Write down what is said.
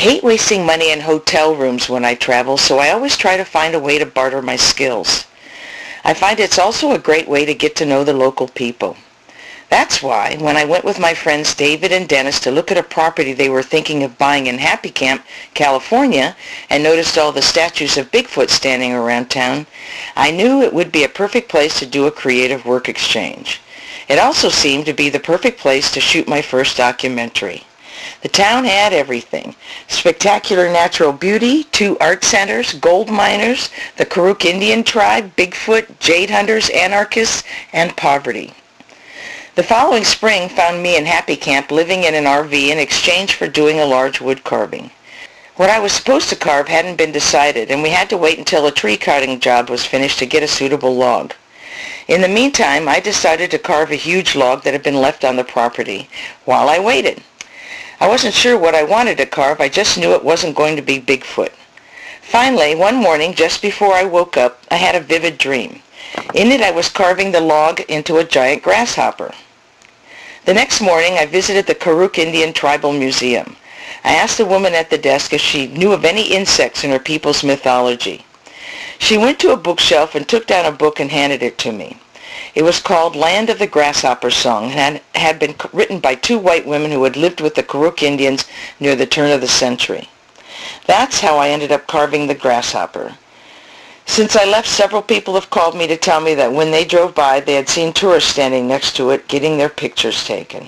hate wasting money in hotel rooms when I travel, so I always try to find a way to barter my skills. I find it's also a great way to get to know the local people. That's why, when I went with my friends David and Dennis to look at a property they were thinking of buying in Happy Camp, California, and noticed all the statues of Bigfoot standing around town, I knew it would be a perfect place to do a creative work exchange. It also seemed to be the perfect place to shoot my first documentary. The town had everything: spectacular natural beauty, 2 art centers, gold miners, the Karuk Indian tribe, Bigfoot, jade hunters, anarchists, and poverty. The following spring found me in Happy Camp living in an RV in exchange for doing a large wood carving. What I was supposed to carve hadn't been decided, and we had to wait until a tree cutting job was finished to get a suitable log. In the meantime, I decided to carve a huge log that had been left on the property while I waited. I wasn't sure what I wanted to carve, I just knew it wasn't going to be Bigfoot. Finally, one morning, just before I woke up, I had a vivid dream. In it, I was carving the log into a giant grasshopper. The next morning, I visited the Karuk Indian Tribal Museum. I asked the woman at the desk if she knew of any insects in her people's mythology. She went to a bookshelf and took down a book and handed it to me. It was called Land of the Grasshopper Song and had been written by 2 white women who had lived with the Karuk Indians near the turn of the century. That's how I ended up carving the grasshopper. Since I left, several people have called me to tell me that when they drove by, they had seen tourists standing next to it getting their pictures taken.